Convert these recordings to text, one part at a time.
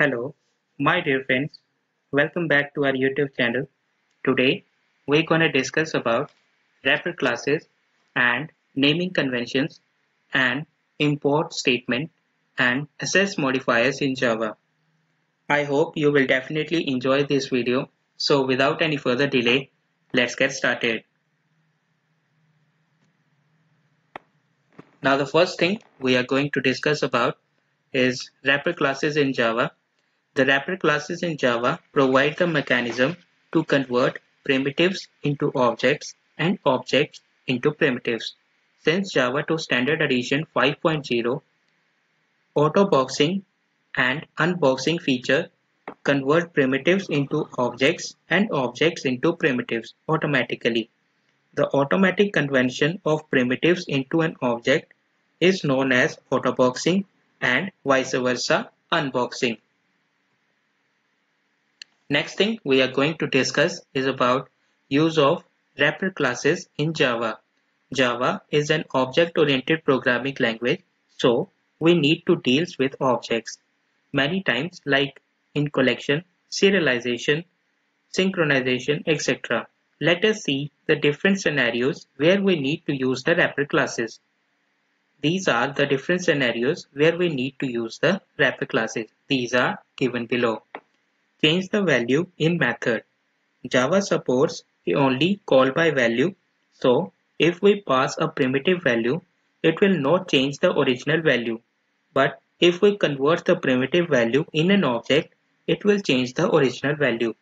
Hello, my dear friends. Welcome back to our YouTube channel. Today, we're going to discuss about wrapper classes and naming conventions and import statement and access modifiers in Java. I hope you will definitely enjoy this video. So without any further delay, let's get started. Now the first thing we are going to discuss about is wrapper classes in Java. The wrapper classes in Java provide the mechanism to convert primitives into objects and objects into primitives. Since Java 2 Standard Edition 5.0, auto-boxing and unboxing feature convert primitives into objects and objects into primitives automatically. The automatic conversion of primitives into an object is known as autoboxing and vice versa unboxing. Next thing we are going to discuss is about use of wrapper classes in Java. Java is an object-oriented programming language, so we need to deal with objects many times, like in collection, serialization, synchronization, etc. Let us see the different scenarios where we need to use the wrapper classes. These are the different scenarios where we need to use the wrapper classes. These are given below. Change the value in method. Java supports only call by value, so if we pass a primitive value, it will not change the original value. But if we convert the primitive value in an object, it will change the original value.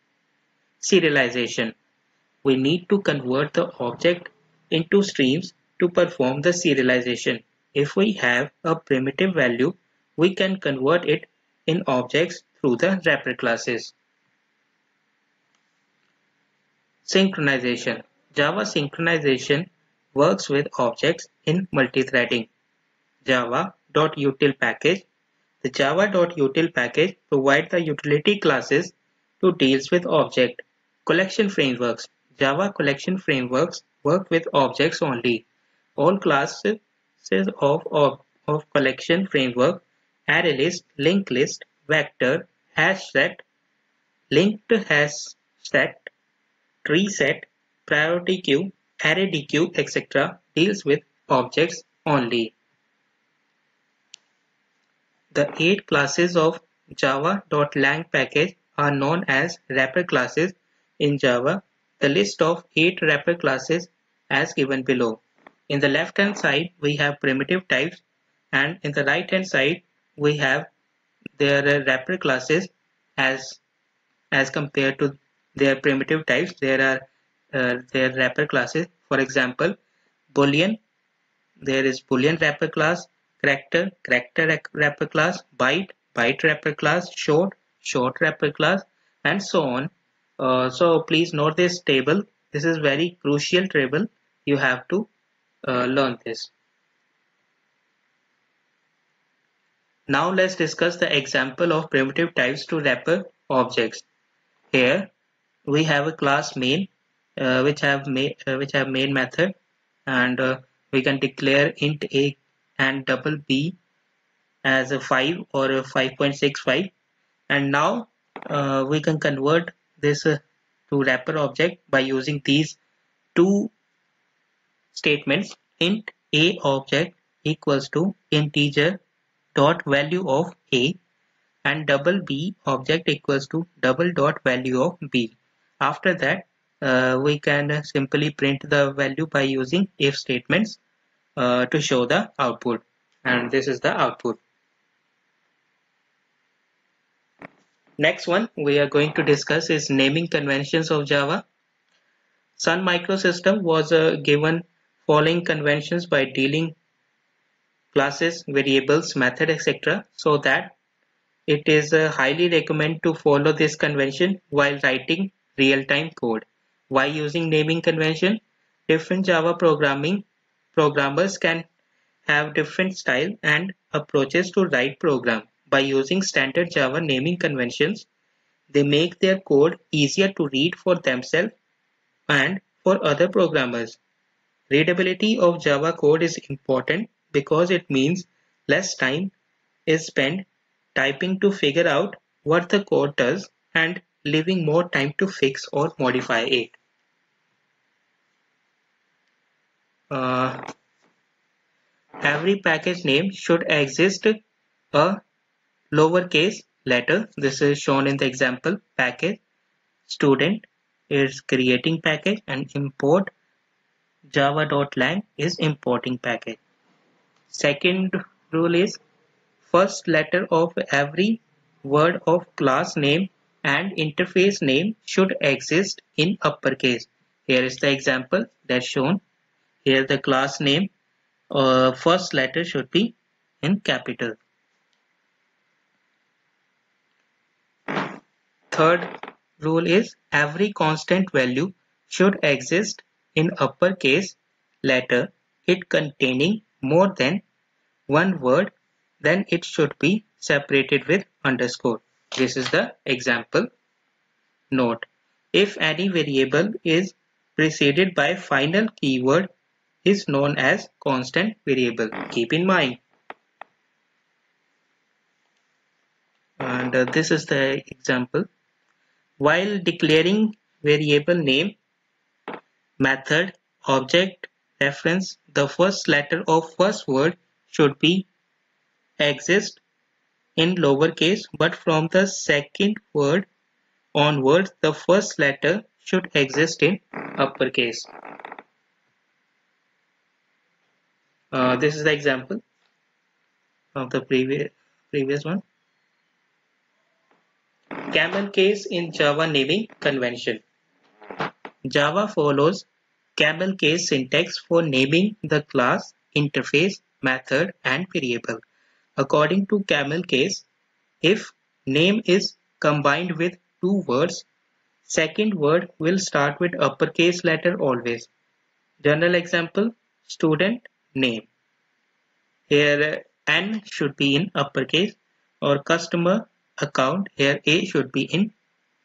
Serialization. We need to convert the object into streams to perform the serialization. If we have a primitive value, we can convert it in objects through the wrapper classes. Synchronization. Java synchronization works with objects in multithreading. Java.util package. The Java.util package provides the utility classes to deal with object. Collection frameworks. Java collection frameworks work with objects only. All classes of collection framework, ArrayList, linked list, vector, hash set, linked hash set, tree set, priority queue, ArrayDQ, etc. deals with objects only. The 8 classes of Java.lang package are known as wrapper classes in Java. The list of 8 wrapper classes as given below. In the left hand side we have primitive types, and in the right hand side we have their wrapper classes as compared to their primitive types. There are their wrapper classes. For example, Boolean, there is Boolean wrapper class, character wrapper class, byte wrapper class, short wrapper class, and so on. So please note this table. This is very crucial table. You have to learn this. Now let's discuss the example of primitive types to wrapper objects. Here we have a class main which have main method, and we can declare int a and double b as a 5 or a 5.65, and now we can convert this to wrapper object by using these two statements. Int a object equals to integer dot value of a, and double b object equals to double dot value of b. After that we can simply print the value by using if statements to show the output, and this is the output. Next one we are going to discuss is naming conventions of Java. Sun Microsystem was given following conventions by dealing classes, variables, method, etc. so that it is highly recommended to follow this convention while writing real-time code. Why using naming convention? Different Java programmers can have different style and approaches to write program. By using standard Java naming conventions, they make their code easier to read for themselves and for other programmers. Readability of Java code is important because it means less time is spent typing to figure out what the code does and leaving more time to fix or modify it. Every package name should exist a lowercase letter. This is shown in the example. Package student is creating package and import java.lang is importing package. Second rule is first letter of every word of class name and interface name should exist in uppercase. Here is the example that's shown. Here the class name first letter should be in capital. Third rule is every constant value should exist in uppercase letter it containing more than one word, then it should be separated with underscore. This is the example. Note: if any variable is preceded by final keyword is known as constant variable. Keep in mind. And this is the example. While declaring variable name, method, object, reference, the first letter of first word should be exist in lowercase, but from the second word onwards, the first letter should exist in uppercase. This is the example of the previous one. Camel case in Java naming convention. Java follows camel case syntax for naming the class, interface, method, and variable. According to camel case, if name is combined with two words, second word will start with uppercase letter always. General example, student name. Here N should be in uppercase, or customer account, here A should be in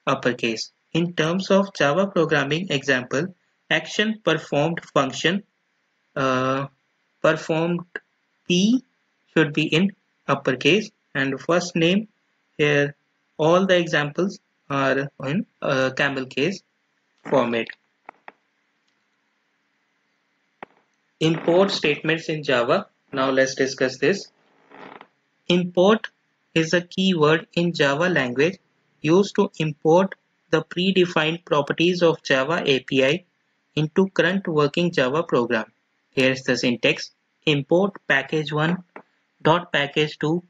uppercase. In terms of Java programming example, action performed function performed P should be in uppercase, and first name, here all the examples are in camel case format. Import statements in Java. Now let's discuss this. Import is a keyword in Java language used to import the predefined properties of Java API into current working Java program. Here's the syntax. Import package1 dot package2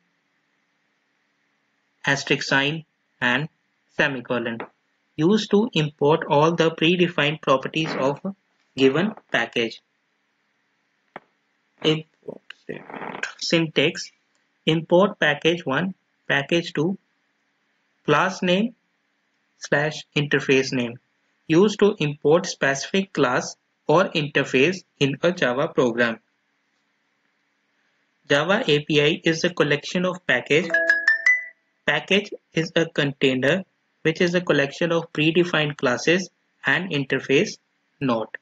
asterisk sign and semicolon, used to import all the predefined properties of a given package. Import syntax. Import package1, package2, class name / interface name, used to import specific class or interface in a Java program. Java API is a collection of package. Package is a container which is a collection of predefined classes and interface. Note: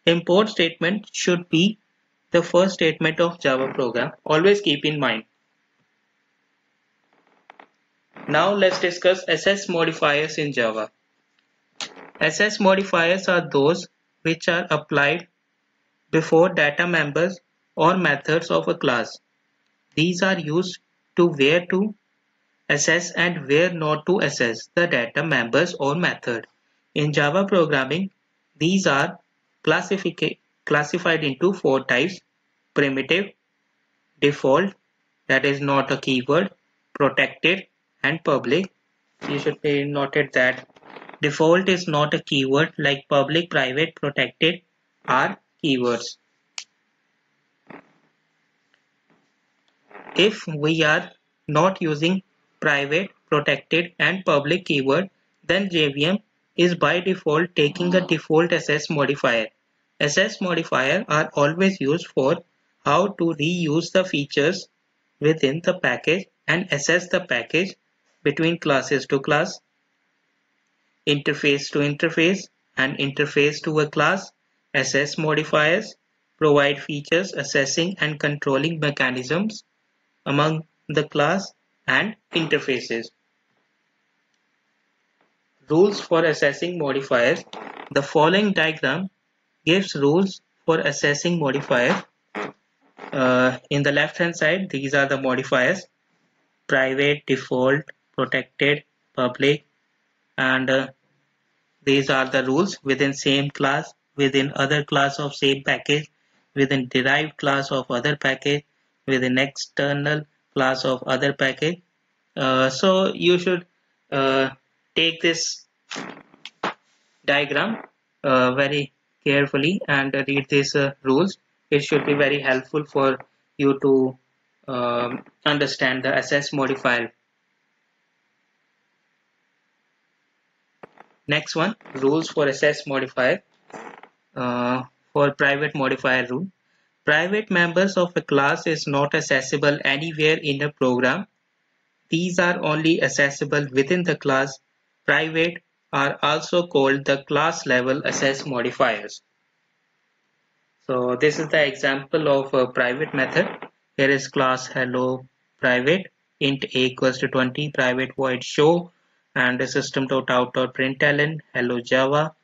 import statement should be the first statement of Java program. Always keep in mind. Now let's discuss SS modifiers in Java. SS modifiers are those which are applied before data members or methods of a class. These are used to where to assess and where not to assess the data members or method. In Java programming, these are classified into four types: primitive, default, that is not a keyword, protected, and public. You should be noted that default is not a keyword like public, private, protected are keywords. If we are not using private, protected, and public keyword, then JVM is by default taking a default SS modifier. SS modifier are always used for how to reuse the features within the package and assess the package between classes to class, interface to interface, and interface to a class. SS modifiers provide features assessing and controlling mechanisms among the class and interfaces. Rules for assessing modifiers. The following diagram gives rules for assessing modifiers. In the left hand side, these are the modifiers: private, default, protected, public, and these are the rules within same class, within other class of same package, within derived class of other package, within external class of other package. So you should uh, take this diagram very carefully and read these rules. It should be very helpful for you to understand the assess modifier. Next one, rules for assess modifier. For private modifier rule, private members of a class is not accessible anywhere in a program. These are only accessible within the class. Private are also called the class level assess modifiers. So this is the example of a private method. Here is class hello private int a equals to 20 private void show and the system.out.println hello Java.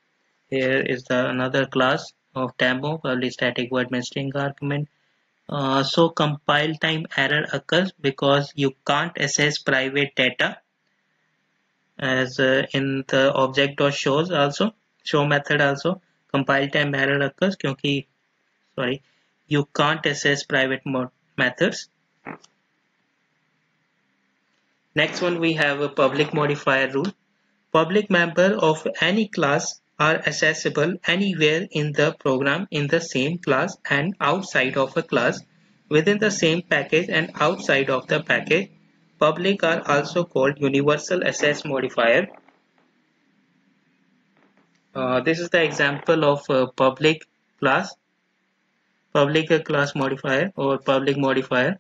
Here is another class of demo public static void main string argument. So compile time error occurs because you can't access private data as in the object.shows also show method also compile time error occurs क्योंकि sorry you can't access private methods. Next one we have a public modifier rule. Public member of any class are accessible anywhere in the program in the same class and outside of a class, within the same package and outside of the package. Public are also called universal access modifier. This is the example of public class modifier or public modifier.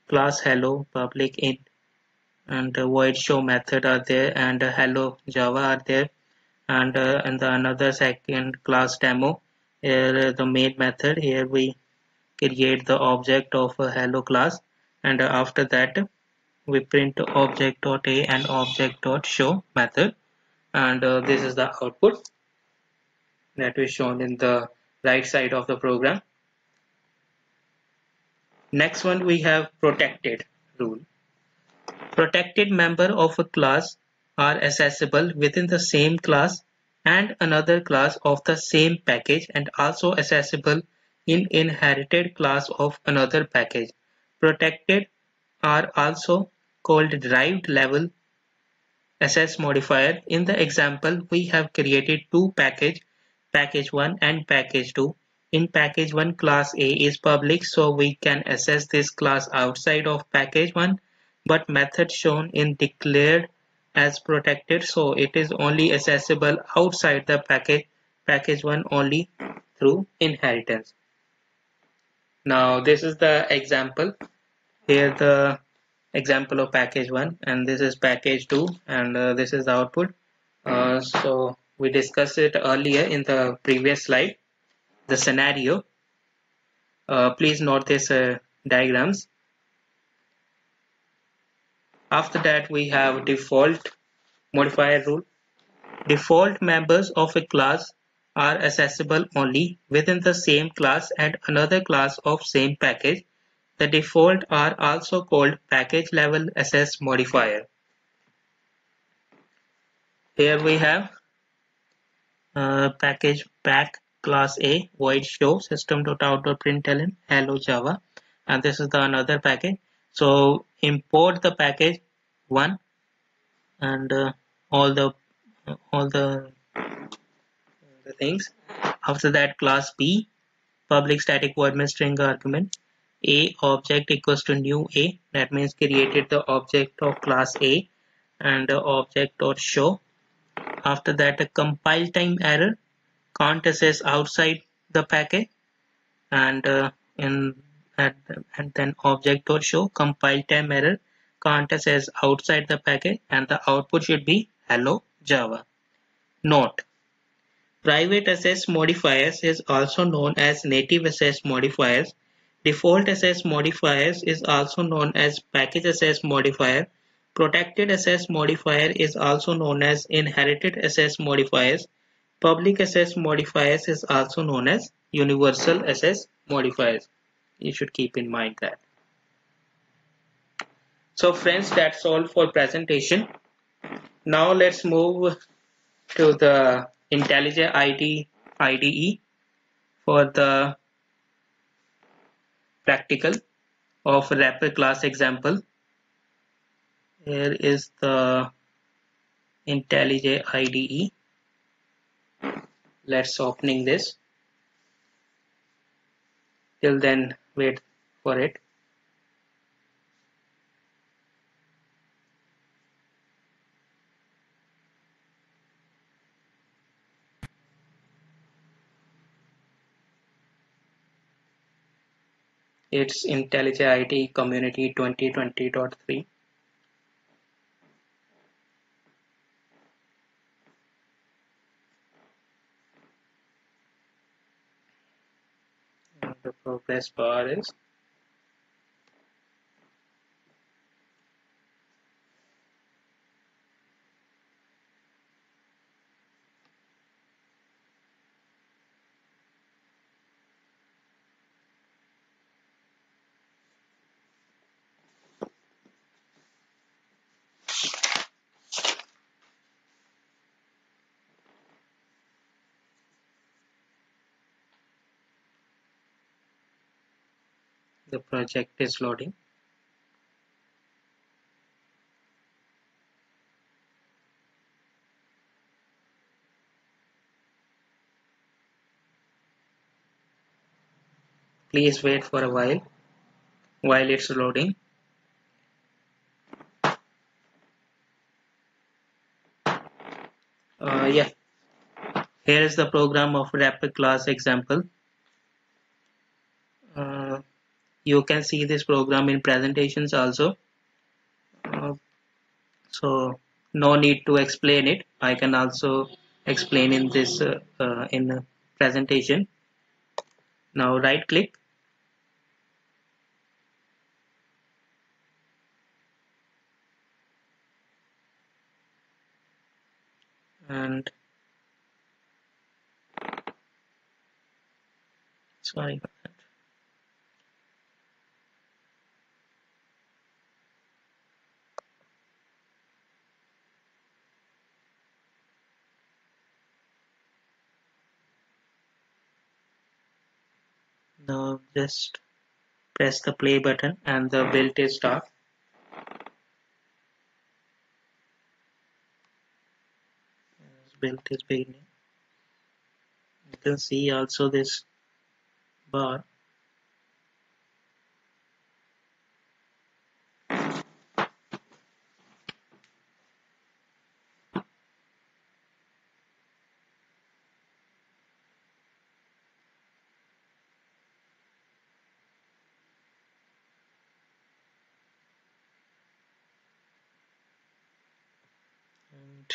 Class hello, public int, and void show method are there, and hello Java are there, and another second class demo. Here the main method. Here we create the object of a hello class, and after that we print object.a and object.show method, and this is the output that is shown in the right side of the program. Next one we have protected rule. Protected member of a class are accessible within the same class and another class of the same package and also accessible in inherited class of another package. Protected are also called derived level access modifier. In the example, we have created two packages, package 1 and package 2. In package 1, class A is public, so we can access this class outside of package 1, but method shown in declared as protected, so it is only accessible outside the package 1 only through inheritance. Now this is the example. Here the example of package 1 and this is package 2 and this is the output. So we discussed it earlier in the previous slide, the scenario. Please note this diagrams. After that we have default modifier rule. Default members of a class are accessible only within the same class and another class of same package. The default are also called package level access modifier. Here we have package pack class A void show system.out.println hello Java, and this is the another package. So import the package 1 and all the things. After that class B public static void main string argument A object equals to new A, that means created the object of class A and object dot show. After that a compile time error, can't access outside the package, and and then object dot show compile time error, can't access outside the package, and the output should be hello Java. Note: private access modifiers is also known as native access modifiers. Default access modifiers is also known as package access modifier. Protected access modifier is also known as inherited access modifiers. Public access modifiers is also known as universal access modifiers. You should keep in mind that. So friends, that's all for presentation. Now let's move to the IntelliJ IDE for the practical of wrapper class example. Here is the IntelliJ IDE. Let's opening this. Till then, wait for it. It's IntelliJ IDE Community 2020.3. The progress bar is the project is loading. Please wait for a while it's loading. Yeah, here is the program of wrapper class example. You can see this program in presentations also. So no need to explain it. I can also explain in this in presentation. Now right click and sorry about that. Now just press the play button and the build is start. Build is beginning. You can see also this bar. And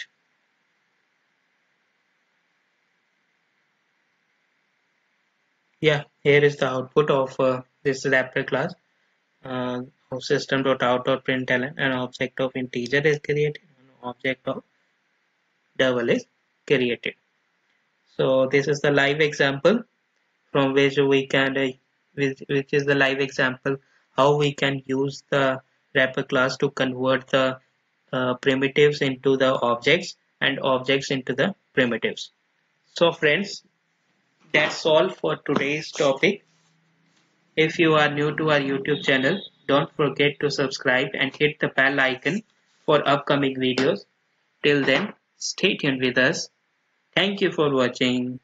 yeah, here is the output of this wrapper class. Of system.out.println, an object of integer is created, an object of double is created. So this is the live example from which we can which is the live example how we can use the wrapper class to convert the primitives into the objects and objects into the primitives. So friends, that's all for today's topic. If you are new to our YouTube channel, don't forget to subscribe and hit the bell icon for upcoming videos. Till then, stay tuned with us. Thank you for watching.